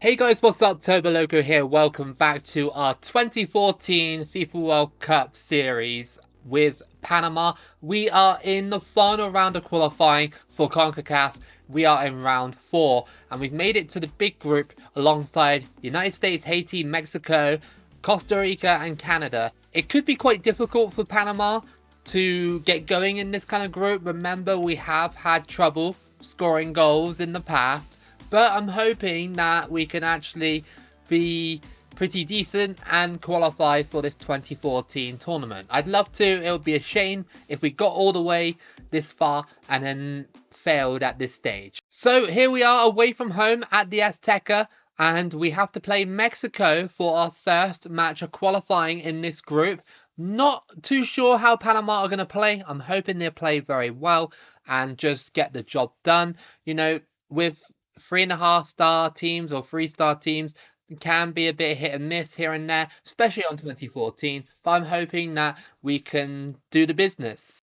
Hey guys, what's up? Toboloco here. Welcome back to our 2014 FIFA World Cup series with Panama. We are in the final round of qualifying for CONCACAF. We are in round 4 and we've made it to the big group alongside United States, Haiti, Mexico, Costa Rica and Canada. It could be quite difficult for Panama to get going in this kind of group. Remember, we have had trouble scoring goals in the past. But I'm hoping that we can actually be pretty decent and qualify for this 2014 tournament. I'd love to. It would be a shame if we got all the way this far and then failed at this stage. So here we are away from home at the Azteca, and we have to play Mexico for our first match of qualifying in this group. Not too sure how Panama are going to play. I'm hoping they'll play very well and just get the job done. You know, with 3.5-star teams or 3-star teams can be a bit hit and miss here and there, especially on 2014, but I'm hoping that we can do the business.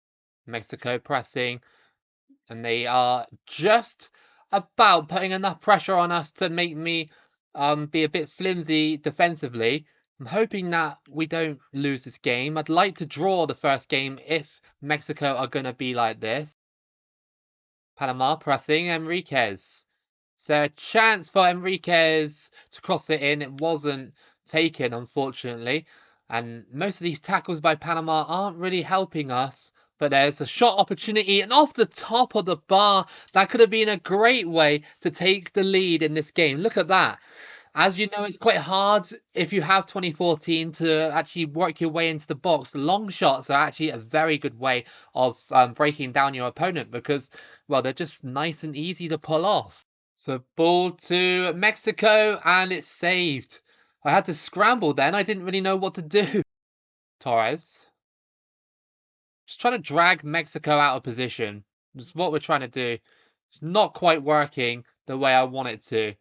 Mexico pressing, and they are just about putting enough pressure on us to make me be a bit flimsy defensively. I'm hoping that we don't lose this game. I'd like to draw the first game if Mexico are going to be like this. Panama pressing Enriquez. So a chance for Enriquez to cross it in. It wasn't taken, unfortunately. And most of these tackles by Panama aren't really helping us. But there's a shot opportunity, and off the top of the bar, that could have been a great way to take the lead in this game. Look at that. As you know, it's quite hard if you have 2014 to actually work your way into the box. Long shots are actually a very good way of breaking down your opponent because, well, they're just nice and easy to pull off. So ball to Mexico, and it's saved. I had to scramble then. I didn't really know what to do. Torres. Just trying to drag Mexico out of position. That's what we're trying to do. It's not quite working the way I want it to.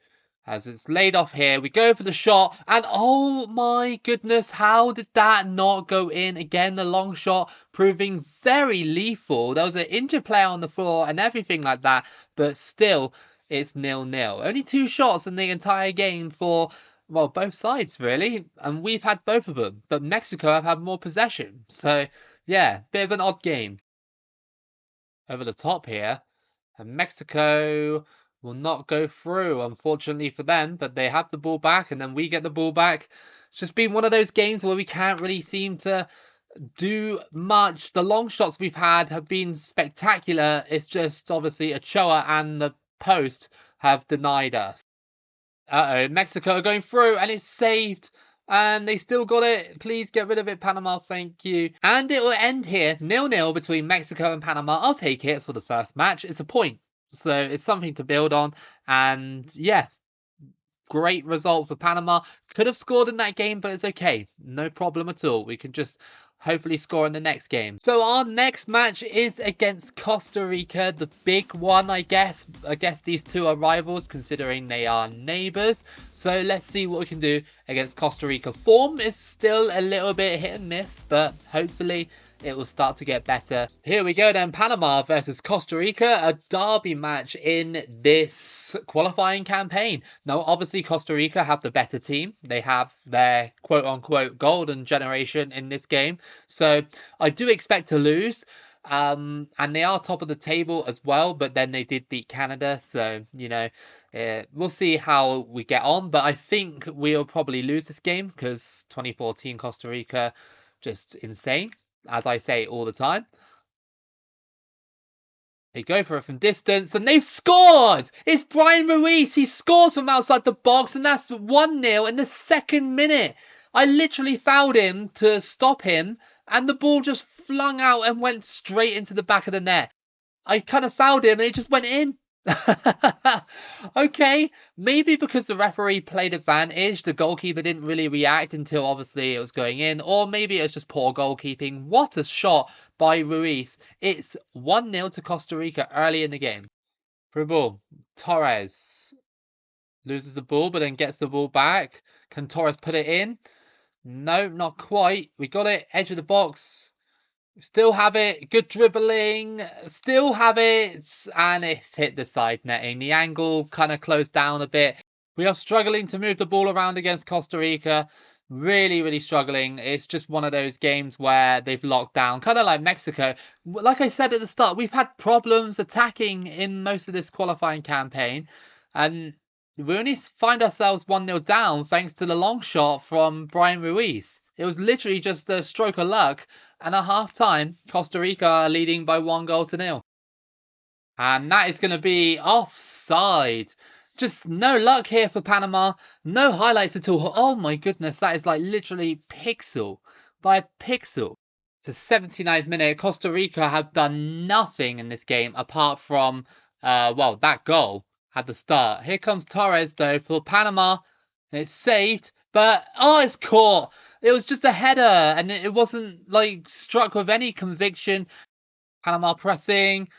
As it's laid off here, we go for the shot, and oh my goodness, how did that not go in? Again, the long shot proving very lethal. There was an injured player on the floor and everything like that, but still, it's 0-0. Only 2 shots in the entire game for, well, both sides, really. And we've had both of them. But Mexico have had more possession. So, yeah, bit of an odd game. Over the top here. And Mexico will not go through, unfortunately for them. But they have the ball back, and then we get the ball back. It's just been one of those games where we can't really seem to do much. The long shots we've had have been spectacular. It's just obviously Ochoa and the post have denied us. Mexico are going through, and it's saved, and they still got it. Please get rid of it, Panama. Thank you. And it will end here 0-0 between Mexico and Panama. I'll take it for the first match. It's a point, so it's something to build on. And yeah, great result for Panama. Could have scored in that game, but it's okay. No problem at all. We can just hopefully score in the next game. So our next match is against Costa Rica, the big one, I guess. I guess these two are rivals considering they are neighbours. So let's see what we can do against Costa Rica. Form is still a little bit hit and miss, but hopefully it will start to get better. Here we go then, Panama versus Costa Rica, a derby match in this qualifying campaign. Now, obviously, Costa Rica have the better team. They have their quote-unquote golden generation in this game. So I do expect to lose. And they are top of the table as well, but then they did beat Canada. So, you know, we'll see how we get on. But I think we'll probably lose this game because 2014 Costa Rica, just insane. As I say all the time. They go for it from distance, and they've scored! It's Brian Ruiz. He scores from outside the box, and that's 1-0 in the 2nd minute. I literally fouled him to stop him, and the ball just flung out and went straight into the back of the net. I kind of fouled him, and it just went in. Okay, maybe because the referee played advantage, the goalkeeper didn't really react until obviously it was going in, or maybe it was just poor goalkeeping. What a shot by Ruiz. It's 1-0 to Costa Rica early in the game. Through ball, Torres loses the ball but then gets the ball back. Can Torres put it in? No, not quite. We got it, edge of the box. Still have it, good dribbling, still have it, and it's hit the side netting. The angle kind of closed down a bit. We are struggling to move the ball around against Costa Rica. Really, really struggling. It's just one of those games where they've locked down, kind of like Mexico. Like I said at the start, we've had problems attacking in most of this qualifying campaign. And we only find ourselves 1-0 down thanks to the long shot from Brian Ruiz. It was literally just a stroke of luck. And at half time, Costa Rica are leading by 1-0. And that is going to be offside. Just no luck here for Panama. No highlights at all. Oh my goodness, that is like literally pixel by pixel. It's the 79th minute. Costa Rica have done nothing in this game apart from, well, that goal at the start. Here comes Torres though for Panama. It's saved, but oh, it's caught. It was just a header and it wasn't like struck with any conviction. Panama pressing.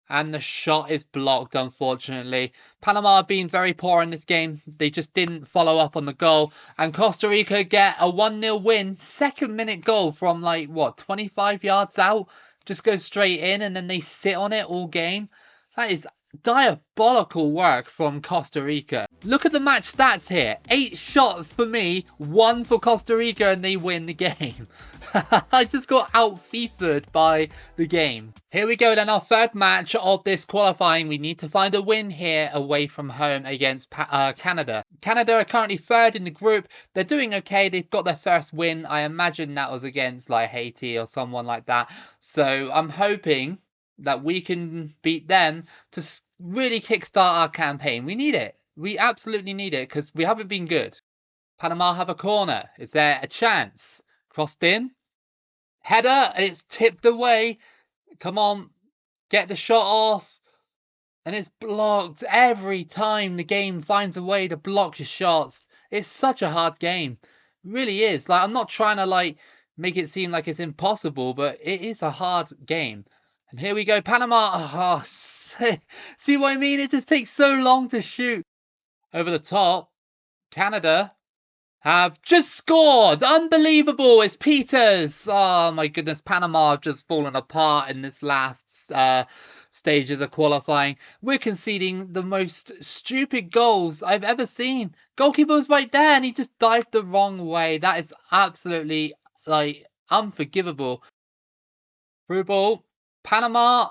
And the shot is blocked, unfortunately. Panama have been very poor in this game. They just didn't follow up on the goal. And Costa Rica get a 1-0 win. Second minute goal from like, what, 25 yards out? Just goes straight in and then they sit on it all game. That is diabolical work from Costa Rica. Look at the match stats here. 8 shots for me, 1 for Costa Rica, and they win the game. I just got out FIFA'd by the game. Here we go then, our third match of this qualifying. We need to find a win here away from home against Canada. Canada are currently third in the group. They're doing okay. They've got their first win. I imagine that was against like Haiti or someone like that. So I'm hoping that we can beat them to really kickstart our campaign. We need it. We absolutely need it because we haven't been good. Panama have a corner. Is there a chance? Crossed in. Header. It's tipped away. Come on. Get the shot off. And it's blocked every time the game finds a way to block your shots. It's such a hard game. It really is. Like, I'm not trying to like make it seem like it's impossible, but it is a hard game. And here we go, Panama. Oh, see what I mean? It just takes so long to shoot. Over the top, Canada have just scored. Unbelievable. It's Peters. Oh, my goodness. Panama have just fallen apart in this last stage of the qualifying. We're conceding the most stupid goals I've ever seen. Goalkeeper was right there and he just dived the wrong way. That is absolutely, like, unforgivable. Through ball. Panama,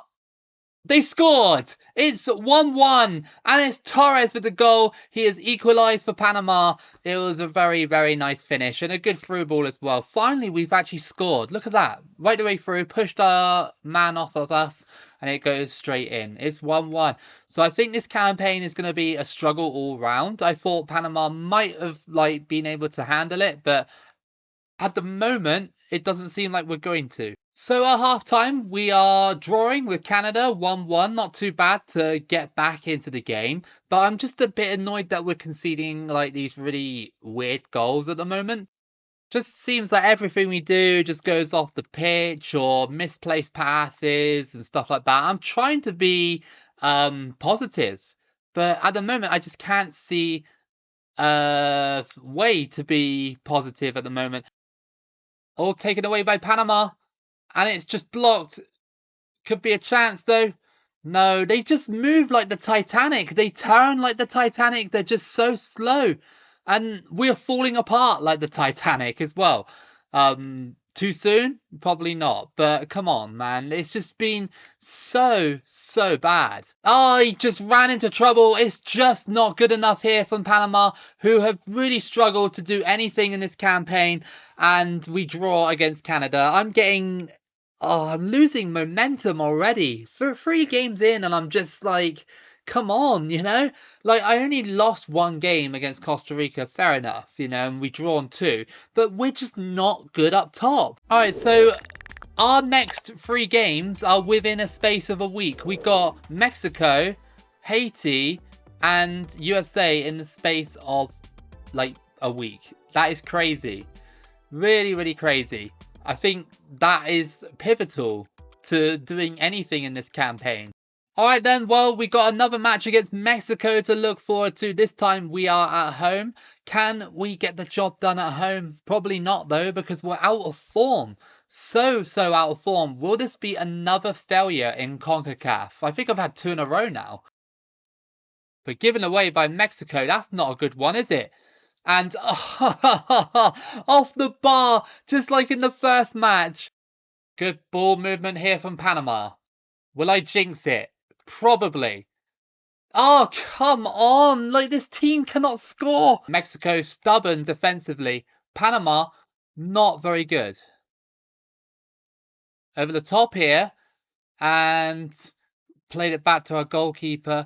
they scored. It's 1-1 and it's Torres with the goal. He has equalised for Panama. It was a very, very nice finish and a good through ball as well. Finally, we've actually scored. Look at that. Right the way through, pushed our man off of us and it goes straight in. It's 1-1. So I think this campaign is going to be a struggle all round. I thought Panama might have like been able to handle it, but at the moment, it doesn't seem like we're going to. So at halftime, we are drawing with Canada 1-1. Not too bad to get back into the game. But I'm just a bit annoyed that we're conceding like these really weird goals at the moment. Just seems like everything we do just goes off the pitch or misplaced passes and stuff like that. I'm trying to be positive. But at the moment, I just can't see a way to be positive at the moment. All taken away by Panama. And it's just blocked. Could be a chance though. No, they just move like the Titanic. They turn like the Titanic. They're just so slow. And we're falling apart like the Titanic as well. Too soon? Probably not. But come on, man. It's just been so bad. Oh, he just ran into trouble. It's just not good enough here from Panama, who have really struggled to do anything in this campaign. And we draw against Canada. I'm losing momentum already. For 3 games in, and I'm just like, come on, you know? Like, I only lost 1 game against Costa Rica, fair enough, you know, and we drawn 2. But we're just not good up top. Alright, so our next 3 games are within a space of a week. We got Mexico, Haiti, and USA in the space of, like, a week. That is crazy. Really, really crazy. I think that is pivotal to doing anything in this campaign. Alright then, well, we got another match against Mexico to look forward to. This time we are at home. Can we get the job done at home? Probably not though, because we're out of form. So out of form. Will this be another failure in CONCACAF? I think I've had 2 in a row now. But given away by Mexico, that's not a good one, is it? And off the bar, just like in the first match. Good ball movement here from Panama. Will I jinx it? Probably. Oh, come on. Like, this team cannot score. Mexico stubborn defensively. Panama, not very good. Over the top here. And played it back to our goalkeeper.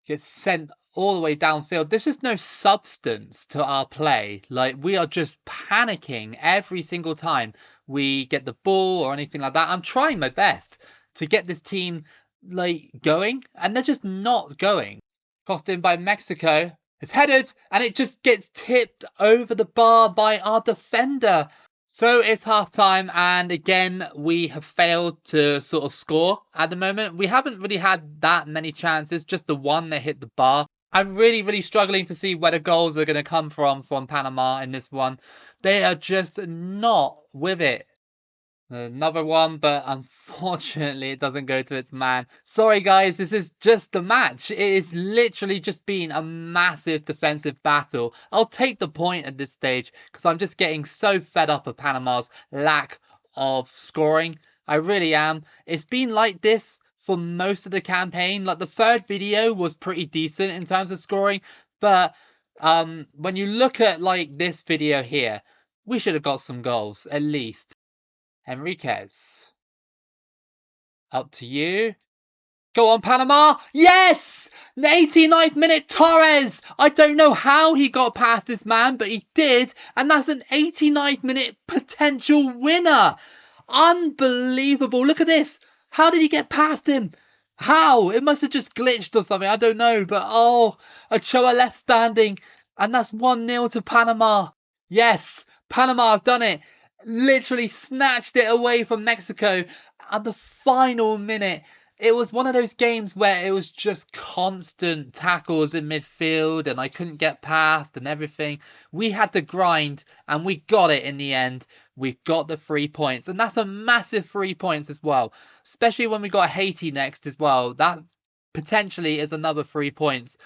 Gets sent all the way downfield. There's just no substance to our play. Like, we are just panicking every single time we get the ball or anything like that. I'm trying my best to get this team like going, and they're just not going. Crossed in by Mexico. It's headed, and it just gets tipped over the bar by our defender. So it's half time, and again we have failed to sort of score at the moment. We haven't really had that many chances, just the one that hit the bar. I'm really struggling to see where the goals are going to come from Panama in this one. They are just not with it. Another one, but unfortunately it doesn't go to its man. Sorry guys, this is just the match. It is literally just been a massive defensive battle. I'll take the point at this stage because I'm just getting so fed up of Panama's lack of scoring. I really am. It's been like this for most of the campaign. Like, the third video was pretty decent in terms of scoring, but when you look at like this video here, we should have got some goals at least. Enriquez. Up to you. Go on, Panama. Yes! The 89th minute, Torres. I don't know how he got past this man, but he did. And that's an 89th minute potential winner. Unbelievable. Look at this. How did he get past him? How? It must have just glitched or something. I don't know. But, oh, Ochoa left standing. And that's 1-0 to Panama. Yes, Panama have done it. Literally snatched it away from Mexico at the final minute. It was one of those games where it was just constant tackles in midfield and I couldn't get past and everything. We had to grind and we got it in the end. We've got the 3 points, and that's a massive 3 points as well, especially when we got Haiti next as well. That potentially is another 3 points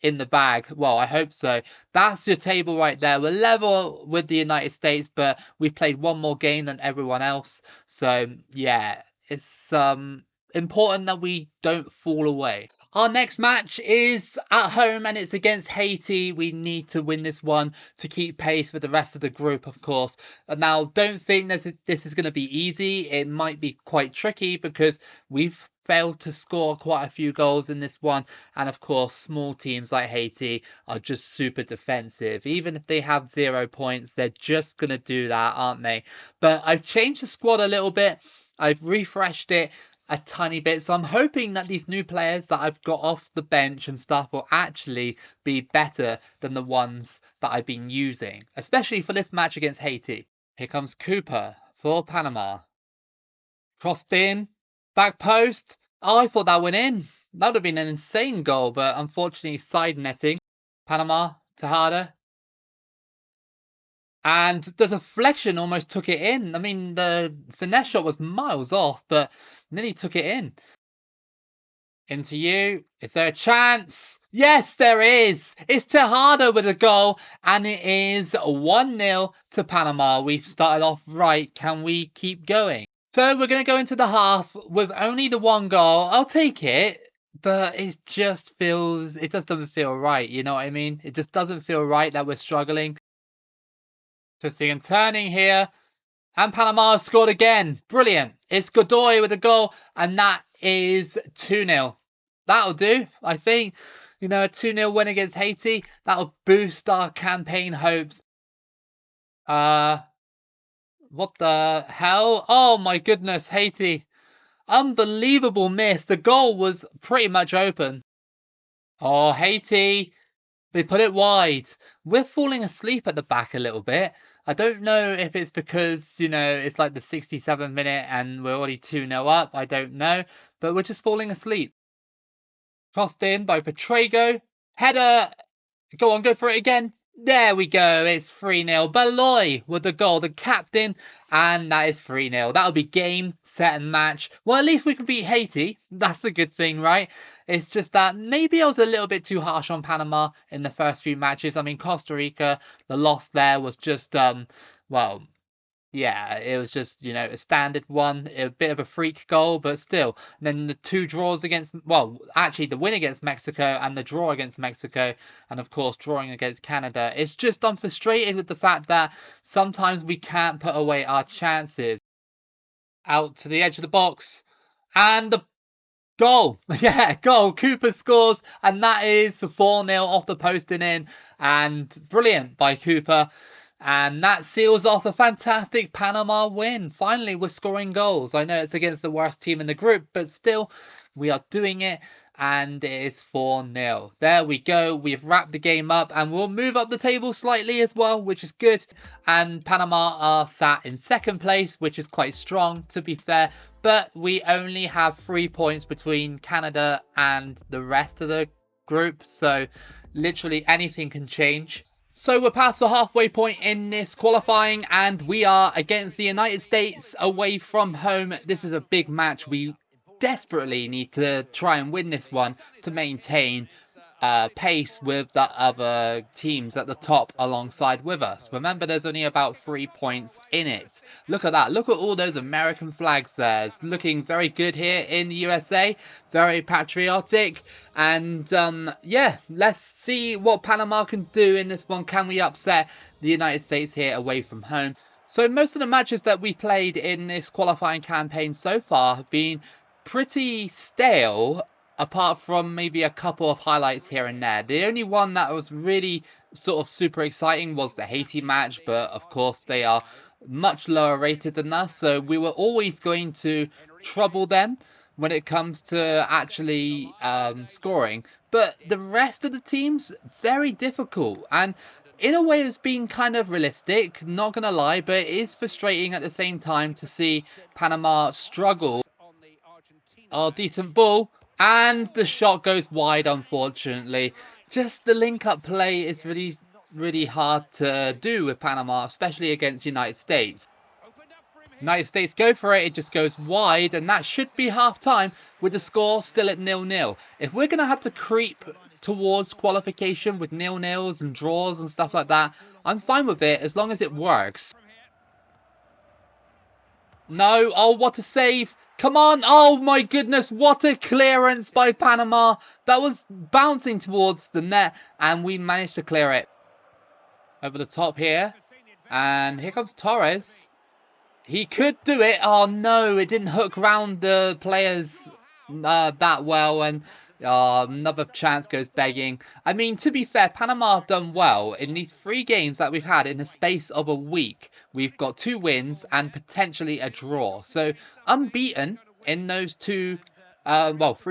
in the bag. Well, I hope so. That's your table right there. We're level with the United States, but we've played one more game than everyone else. So yeah, it's important that we don't fall away. Our next match is at home and it's against Haiti. We need to win this one to keep pace with the rest of the group, of course. Now, don't think this is going to be easy. It might be quite tricky because we've failed to score quite a few goals in this one, and of course small teams like Haiti are just super defensive. Even if they have 0 points, they're just gonna do that, aren't they? But I've changed the squad a little bit. I've refreshed it a tiny bit, so I'm hoping that these new players that I've got off the bench and stuff will actually be better than the ones that I've been using, especially for this match against Haiti. Here comes Cooper for Panama. Crossed in. Back post. Oh, I thought that went in. That would have been an insane goal, but unfortunately side netting. Panama, Tejada. And the deflection almost took it in. I mean, the finesse shot was miles off, but then he took it in. Into you. Is there a chance? Yes, there is. It's Tejada with a goal, and it is 1-0 to Panama. We've started off right. Can we keep going? So we're going to go into the half with only the 1 goal. I'll take it, but it just doesn't feel right. You know what I mean? It just doesn't feel right that we're struggling. Twisting and turning here. And Panama have scored again. Brilliant. It's Godoy with a goal, and that is 2-0. That'll do, I think. You know, a 2-0 win against Haiti. That'll boost our campaign hopes. What the hell? Oh my goodness, Haiti. Unbelievable miss. The goal was pretty much open. Oh, Haiti. They put it wide. We're falling asleep at the back a little bit. I don't know if it's because, you know, it's like the 67th minute and we're already 2-0 up. I don't know. But we're just falling asleep. Crossed in by Petrego. Header. Go on, go for it again. There we go. It's 3-0. Baloy with the goal, the captain. And that is 3-0. That'll be game, set and match. Well, at least we can beat Haiti. That's the good thing, right? It's just that maybe I was a little bit too harsh on Panama in the first few matches. I mean, Costa Rica, the loss there was just, well, yeah, it was just, a standard one, a bit of a freak goal, but still. And then the two draws against, well, actually the win against Mexico and the draw against Mexico, and of course drawing against Canada. It's just I'm frustrated with the fact that sometimes we can't put away our chances. Out to the edge of the box, and the goal. Yeah, goal. Cooper scores, and that is 4-0 off the post and in, and brilliant by Cooper. And that seals off a fantastic Panama win. Finally, we're scoring goals. I know it's against the worst team in the group, but still, we are doing it. And it is 4-0. There we go. We've wrapped the game up, and we'll move up the table slightly as well, which is good. And Panama are sat in second place, which is quite strong, to be fair. But we only have 3 points between Canada and the rest of the group. So literally anything can change. So we're past the halfway point in this qualifying, and we are against the United States away from home. This is a big match. We desperately need to try and win this one to maintain pace with the other teams at the top alongside with us. Remember, there's only about 3 points in it. Look at that. Look at all those American flags there. It's looking very good here in the USA. Very patriotic. And yeah, let's see what Panama can do in this one. Can we upset the United States here away from home? So most of the matches that we played in this qualifying campaign so far have been pretty stale, apart from maybe a couple of highlights here and there. The only one that was really sort of super exciting was the Haiti match, but of course they are much lower rated than us, so we were always going to trouble them when it comes to actually scoring. But the rest of the teams, very difficult, and in a way it's been kind of realistic, not gonna lie, but it is frustrating at the same time to see Panama struggle. Oh, decent ball. And the shot goes wide, unfortunately. Just the link-up play is really, really hard to do with Panama, especially against United States. United States go for it, it just goes wide, and that should be half-time with the score still at 0-0. If we're going to have to creep towards qualification with 0-0s and draws and stuff like that, I'm fine with it as long as it works. No, oh, what a save. Come on. Oh, my goodness. What a clearance by Panama. That was bouncing towards the net, and we managed to clear it. Over the top here. And here comes Torres. He could do it. Oh, no. It didn't hook round the players that well, and another chance goes begging. I mean, to be fair, Panama have done well in these 3 games that we've had in the space of a week. We've got 2 wins and potentially a draw. So unbeaten in those 3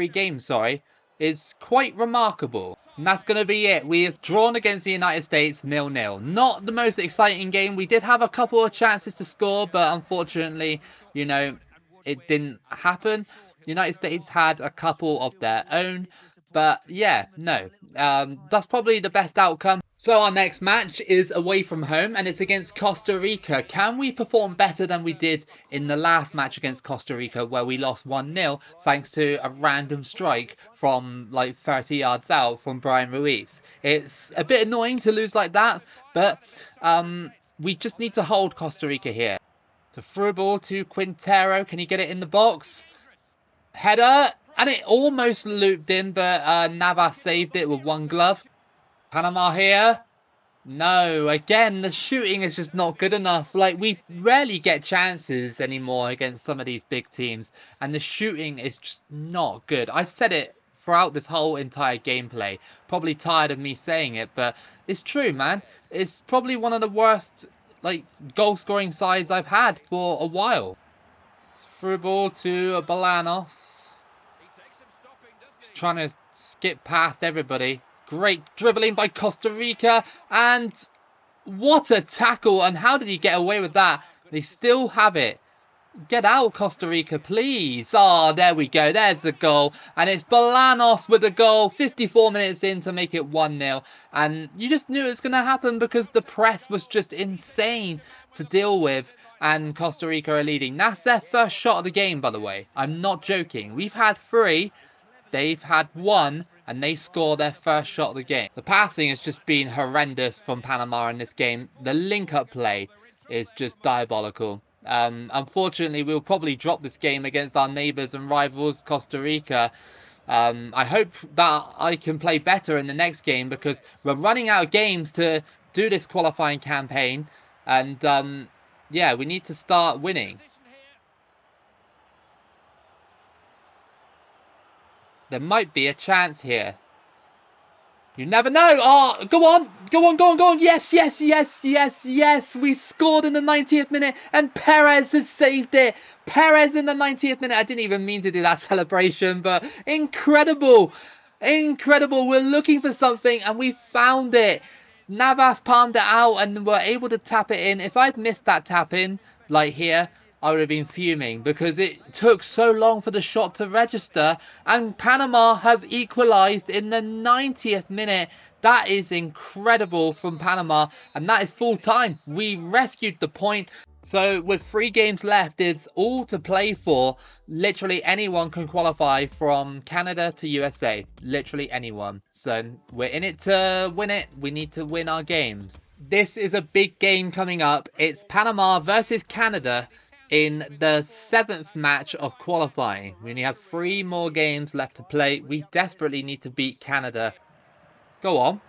games, sorry, is quite remarkable. And that's going to be it. We have drawn against the United States 0-0. Not the most exciting game. We did have a couple of chances to score, but unfortunately, it didn't happen. United States had a couple of their own, but yeah, no, that's probably the best outcome. So our next match is away from home, and it's against Costa Rica. Can we perform better than we did in the last match against Costa Rica, where we lost 1-0 thanks to a random strike from like 30 yards out from Brian Ruiz? It's a bit annoying to lose like that, but we just need to hold Costa Rica here. It's a through ball to Quintero. Can he get it in the box? Header, and it almost looped in, but Navas saved it with one glove. Panama here. No, again, the shooting is just not good enough. Like, we rarely get chances anymore against some of these big teams, and the shooting is just not good. I've said it throughout this whole entire gameplay. Probably tired of me saying it, but it's true, man. It's probably one of the worst, goal-scoring sides I've had for a while. Through ball to Bolanos. Just trying to skip past everybody. Great dribbling by Costa Rica. And what a tackle. And how did he get away with that? They still have it. Get out, Costa Rica, please. Oh, there we go. There's the goal. And it's Bolanos with the goal. 54 minutes in to make it 1-0. And you just knew it was going to happen because the press was just insane to deal with. And Costa Rica are leading. That's their first shot of the game, by the way. I'm not joking. We've had 3. They've had one and they score their first shot of the game. The passing has just been horrendous from Panama in this game. The link-up play is just diabolical. Unfortunately, we'll probably drop this game against our neighbours and rivals, Costa Rica. I hope that I can play better in the next game because we're running out of games to do this qualifying campaign. And yeah, we need to start winning. There might be a chance here. You never know. Oh, go on. Go on, go on, go on. Yes, yes, yes, yes, yes. We scored in the 90th minute and Perez has saved it. Perez in the 90th minute. I didn't even mean to do that celebration, but incredible. Incredible. We're looking for something and we found it. Navas palmed it out and were able to tap it in. If I'd missed that tap in, like here, I would have been fuming because it took so long for the shot to register, and Panama have equalised in the 90th minute. That is incredible from Panama, and that is full time. We rescued the point. So with 3 games left, it's all to play for. Literally anyone can qualify from Canada to USA. Literally anyone. So we're in it to win it. We need to win our games. This is a big game coming up. It's Panama versus Canada in the 7th match of qualifying. We only have 3 more games left to play. We desperately need to beat Canada. Go on.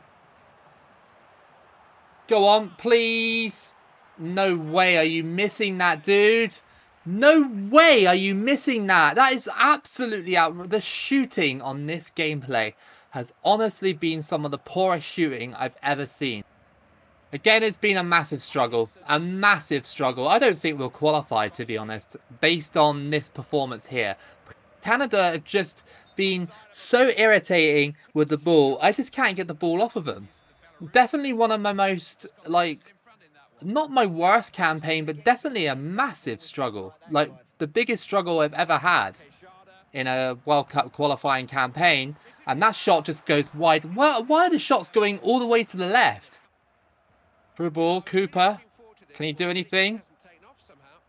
Go on, please. No way are you missing that, dude. No way are you missing that. That is absolutely out. The shooting on this gameplay has honestly been some of the poorest shooting I've ever seen. Again, it's been a massive struggle. A massive struggle. I don't think we'll qualify, to be honest, based on this performance here. Canada have just been so irritating with the ball. I just can't get the ball off of them. Definitely one of my most, like, not my worst campaign, but definitely a massive struggle. Like, the biggest struggle I've ever had in a World Cup qualifying campaign. And that shot just goes wide. Why are the shots going all the way to the left? Through ball, Cooper. Can he do anything?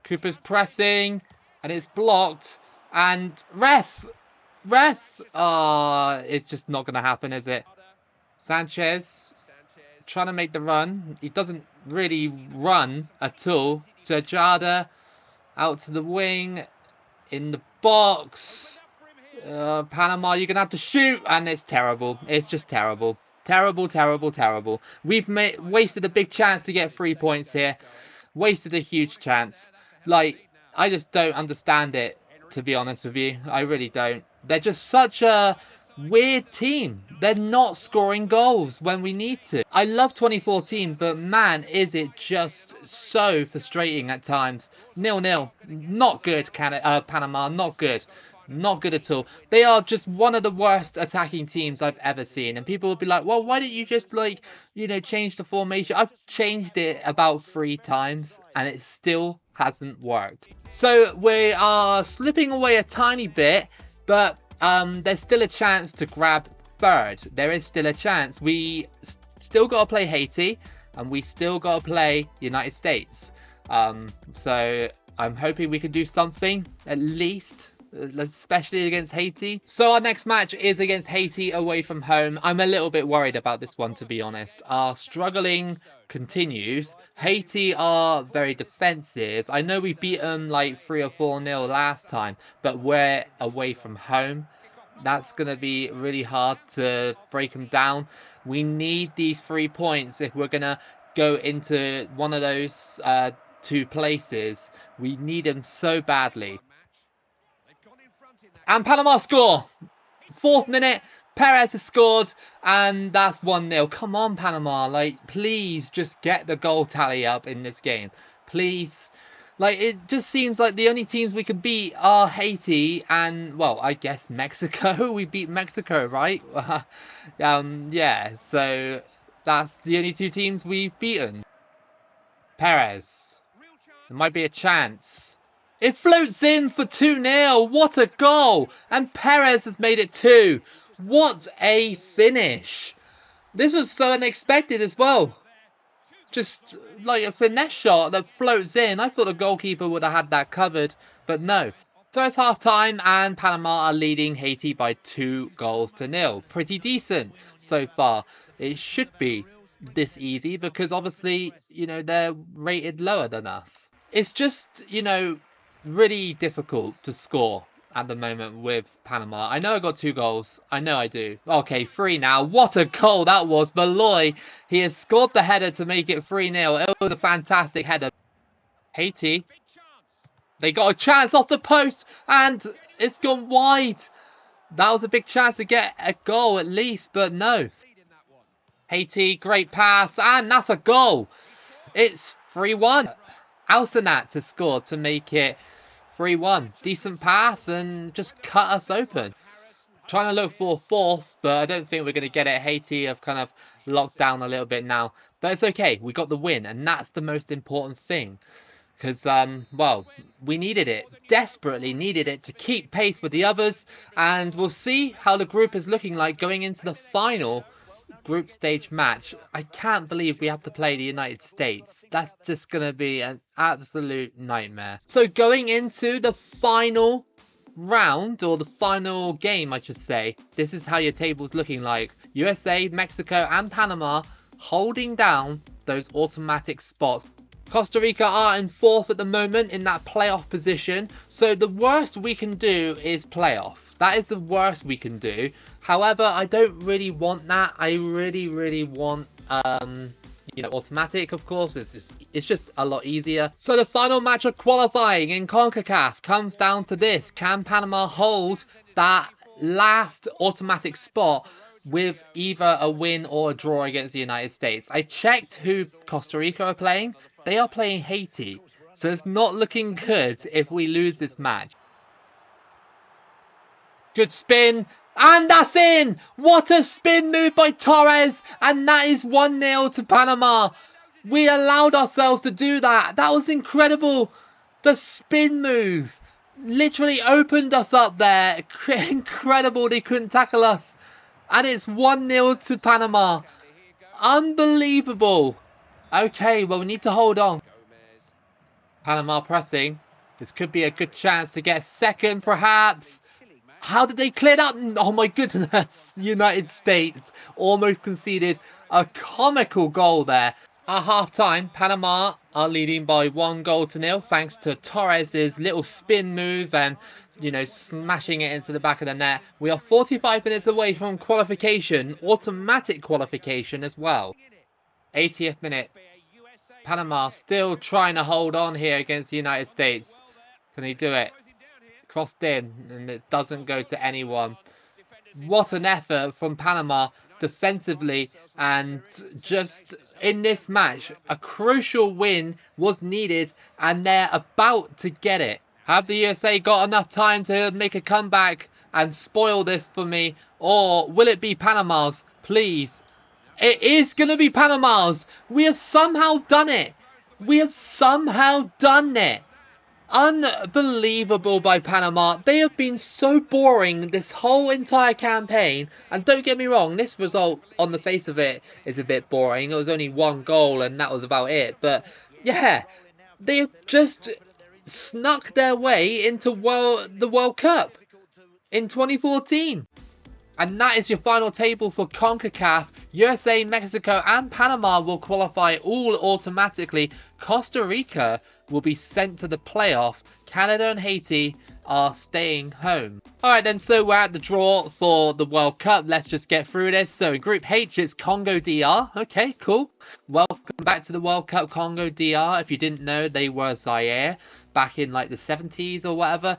Cooper's pressing. And it's blocked. And ref. It's just not going to happen, is it? Sanchez. Trying to make the run. He doesn't really run at all. To Ajada. Out to the wing. In the box. Panama, you're going to have to shoot. And it's terrible. It's just terrible. Terrible, terrible, terrible. We've wasted a big chance to get 3 points here. Wasted a huge chance. Like, I just don't understand it, to be honest with you. I really don't. They're just such a weird team. They're not scoring goals when we need to. I love 2014, but man, is it just so frustrating at times. 0-0. Not good, Panama. Not good. Not good at all. They are just one of the worst attacking teams I've ever seen. And people will be like, well, why didn't you just, like, you know, change the formation? I've changed it about 3 times and it still hasn't worked. So we are slipping away a tiny bit, but there's still a chance to grab 3rd. There is still a chance. We still got to play Haiti and we still got to play United States. So I'm hoping we can do something at least, especially against Haiti. So our next match is against Haiti away from home. I'm a little bit worried about this one, to be honest. Our struggling continues. Haiti are very defensive. I know we beat them like 3 or 4-0 last time, but we're away from home. That's going to be really hard to break them down. We need these 3 points if we're going to go into one of those 2 places. We need them so badly. And Panama score. 4th minute, Perez has scored, and that's 1-0. Come on, Panama. Like, please just get the goal tally up in this game. Please. Like, it just seems like the only teams we can beat are Haiti and, well, I guess Mexico. We beat Mexico, right? Yeah, so that's the only 2 teams we've beaten. Perez. There might be a chance. It floats in for 2-0. What a goal. And Perez has made it 2. What a finish. This was so unexpected as well. Just like a finesse shot that floats in. I thought the goalkeeper would have had that covered, but no. So it's half time and Panama are leading Haiti by 2-0. Pretty decent so far. It should be this easy because obviously, they're rated lower than us. It's just, really difficult to score at the moment with Panama. I know I got 2 goals. I know I do. Okay, 3 now. What a goal that was. Malloy, he has scored the header to make it 3-0. It was a fantastic header. Haiti, they got a chance off the post and it's gone wide. That was a big chance to get a goal at least, but no. Haiti, great pass, and that's a goal. It's 3-1. Alsanat to score to make it 3-1. Decent pass and just cut us open. Trying to look for a fourth, but I don't think we're going to get it. Haiti have kind of locked down a little bit now. But it's okay. We got the win, and that's the most important thing. Because, well, we needed it. Desperately needed it to keep pace with the others. And we'll see how the group is looking like going into the final group stage match. I can't believe we have to play the United States. That's just going to be an absolute nightmare. So going into the final round, or the final game I should say, this is how your table's looking like. USA, Mexico and Panama holding down those automatic spots. Costa Rica are in 4th at the moment in that playoff position. So the worst we can do is playoff. That is the worst we can do. However, I don't really want that. I really want, automatic, of course. It's just a lot easier. So the final match of qualifying in CONCACAF comes down to this. Can Panama hold that last automatic spot with either a win or a draw against the United States? I checked who Costa Rica are playing. They are playing Haiti. So it's not looking good if we lose this match. Good spin. And that's in! What a spin move by Torres! And that is 1-0 to Panama. We allowed ourselves to do that. That was incredible. The spin move literally opened us up there. Incredible, they couldn't tackle us. And it's 1-0 to Panama. Unbelievable. Okay, well, we need to hold on. Panama pressing. This could be a good chance to get second, perhaps. How did they clear that? Oh my goodness. United States almost conceded a comical goal there. At half-time, Panama are leading by 1-0 thanks to Torres' little spin move and, smashing it into the back of the net. We are 45 minutes away from qualification, automatic qualification as well. 80th minute. Panama still trying to hold on here against the United States. Can they do it? Crossed in and it doesn't go to anyone. What an effort from Panama defensively, and just in this match a crucial win was needed and they're about to get it. Have the USA got enough time to make a comeback and spoil this for me, or will it be Panama's? Please. It is going to be Panama's. We have somehow done it. We have somehow done it. Unbelievable by Panama. They have been so boring this whole entire campaign. And don't get me wrong, this result on the face of it is a bit boring. It was only 1 goal and that was about it. But yeah, they have just snuck their way into the World Cup in 2014. And that is your final table for CONCACAF. USA, Mexico and Panama will qualify all automatically. Costa Rica will be sent to the playoff. Canada and Haiti are staying home. Alright then, so we're at the draw for the World Cup. Let's just get through this. So in Group H, it's Congo DR. Okay, cool. Welcome back to the World Cup, Congo DR. If you didn't know, they were Zaire back in like the 70s or whatever.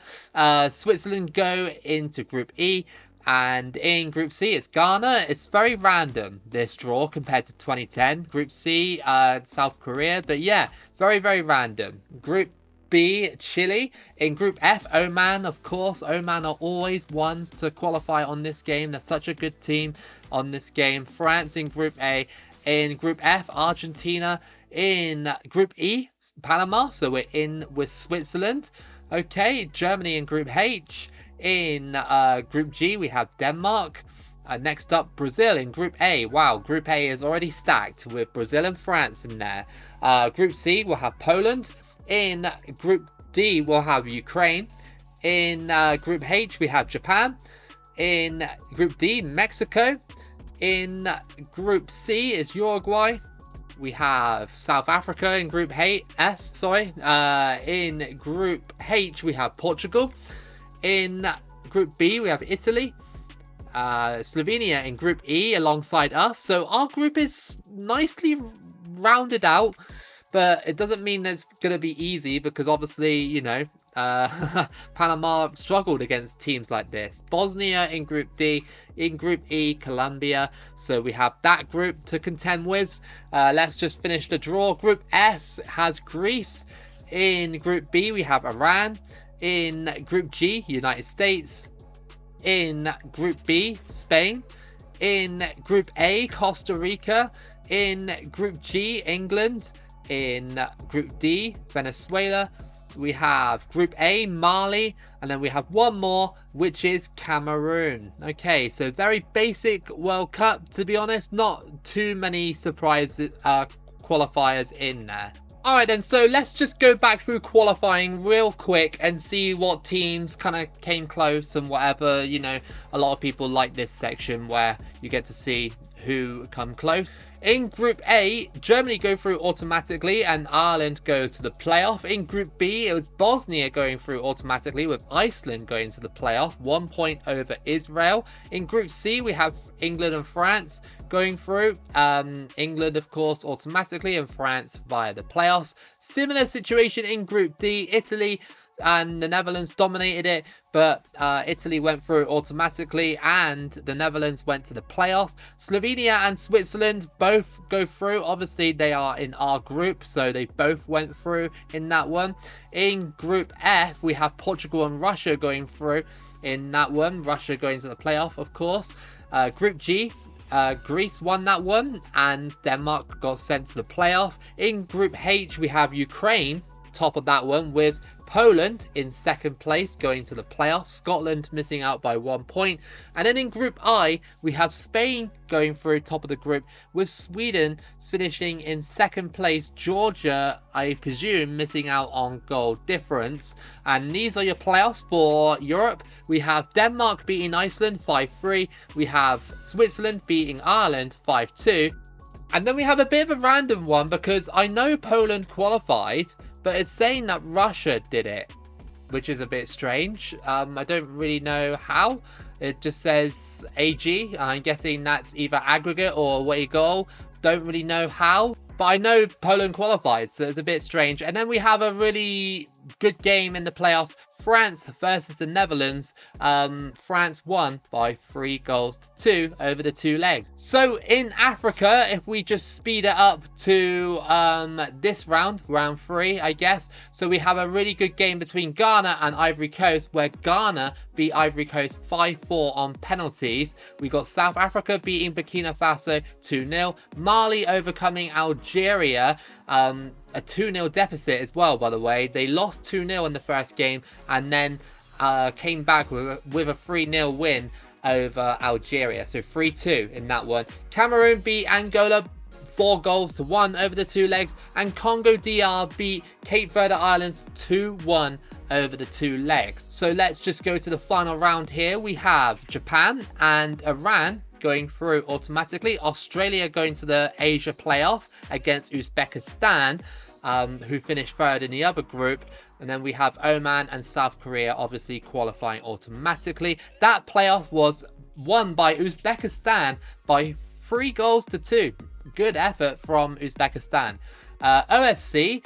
Switzerland go into Group E. And in Group C, it's Ghana. It's very random, this draw, compared to 2010. Group C, South Korea. But yeah, very random. Group B, Chile. In Group F, Oman, of course. Oman are always ones to qualify on this game. They're such a good team on this game. France in Group A. In Group F, Argentina. In Group E, Panama. So we're in with Switzerland. Okay, Germany in Group H. In Group G, we have Denmark. Next up, Brazil in Group A. Wow, Group A is already stacked with Brazil and France in there. Group C, we'll have Poland. In Group D, we'll have Ukraine. In Group H, we have Japan. In Group D, Mexico. In Group C is Uruguay. We have South Africa in Group F. In Group H, we have Portugal. In Group B, we have Italy. Slovenia in Group E alongside us. So our group is nicely rounded out, but it doesn't mean it's going to be easy, because obviously, you know, Panama struggled against teams like this. Bosnia in Group D. In Group E, Colombia. So we have that group to contend with. Let's just finish the draw. Group F has Greece. In Group B, we have Iran. In Group G, United States. In Group B, Spain. In Group A, Costa Rica. In Group G, England. In Group D, Venezuela. We have Group A, Mali, and then we have one more, which is Cameroon. Okay, so very basic World Cup, to be honest. Not too many surprises, qualifiers in there. Alright then, so let's just go back through qualifying real quick and see what teams kind of came close and whatever. You know, a lot of people like this section where you get to see who come close. In Group A, Germany go through automatically and Ireland go to the playoff. In Group B, it was Bosnia going through automatically with Iceland going to the playoff, 1 point over Israel. In Group C, we have England and France going through. England, of course, automatically, and France via the playoffs. Similar situation in Group D. Italy and the Netherlands dominated it, but Italy went through automatically and the Netherlands went to the playoff. Slovenia and Switzerland both go through. Obviously, they are in our group, so they both went through in that one. In Group F, we have Portugal and Russia going through in that one. Russia going to the playoff, of course. Group G, Greece won that one and Denmark got sent to the playoff. In Group H, we have Ukraine top of that one, with Poland in second place going to the playoffs, Scotland missing out by 1 point. And then in Group I, we have Spain going through top of the group, with Sweden finishing in second place, Georgia, I presume, missing out on goal difference. And these are your playoffs for Europe. We have Denmark beating Iceland 5-3. We have Switzerland beating Ireland 5-2. And then we have a bit of a random one, because I know Poland qualified, but it's saying that Russia did it, which is a bit strange. I don't really know how. It just says AG. I'm guessing that's either aggregate or away goal. Don't really know how, but I know Poland qualified, so it's a bit strange. And then we have a really good game in the playoffs. France versus the Netherlands. France won by 3-2 over the two legs. So in Africa, if we just speed it up to this round 3, I guess. So we have a really good game between Ghana and Ivory Coast, where Ghana beat Ivory Coast 5-4 on penalties. We got South Africa beating Burkina Faso 2-0. Mali overcoming Algeria, a 2-0 deficit as well, by the way. They lost 2-0 in the first game and then came back with a 3-0 win over Algeria. So 3-2 in that one. Cameroon beat Angola 4-1 over the two legs, and Congo DR beat Cape Verde Islands 2-1 over the two legs. So let's just go to the final round here. We have Japan and Iran going through automatically. Australia going to the Asia playoff against Uzbekistan, who finished third in the other group. And then we have Oman and South Korea obviously qualifying automatically. That playoff was won by Uzbekistan by 3-2. Good effort from Uzbekistan. OSC,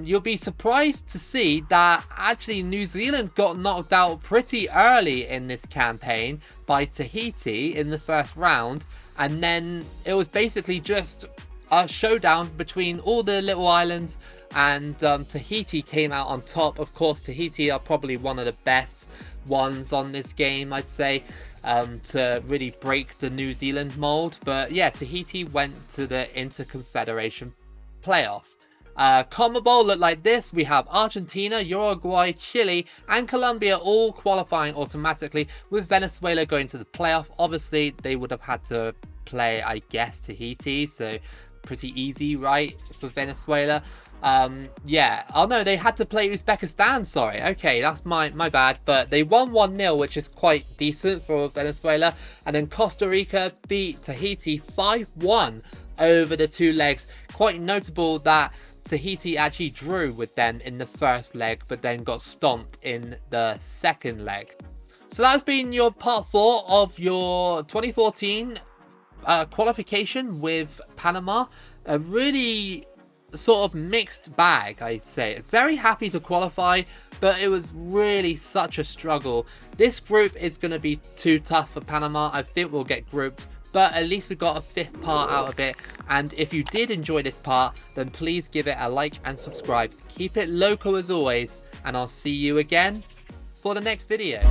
you'll be surprised to see that actually New Zealand got knocked out pretty early in this campaign by Tahiti in the first round, and then it was basically just a showdown between all the little islands, and Tahiti came out on top. Of course, Tahiti are probably one of the best ones on this game, I'd say, to really break the New Zealand mold. But yeah, Tahiti went to the Interconfederation playoff. CONMEBOL looked like this. We have Argentina, Uruguay, Chile and Colombia all qualifying automatically, with Venezuela going to the playoff. Obviously they would have had to play, I guess, Tahiti, so pretty easy, right, for Venezuela. Yeah. Oh no, they had to play Uzbekistan, sorry. Okay, that's my bad. But they won 1-0, which is quite decent for Venezuela. And then Costa Rica beat Tahiti 5-1 over the 2 legs. Quite notable that Tahiti actually drew with them in the first leg, but then got stomped in the second leg. So that's been your part 4 of your 2014 qualification with Panama. A really sort of mixed bag, I'd say. Very happy to qualify, but it was really such a struggle. This group is going to be too tough for Panama. I think we'll get grouped, but at least we got a 5th part out of it. And if you did enjoy this part, then please give it a like and subscribe. Keep it loco as always, and I'll see you again for the next video.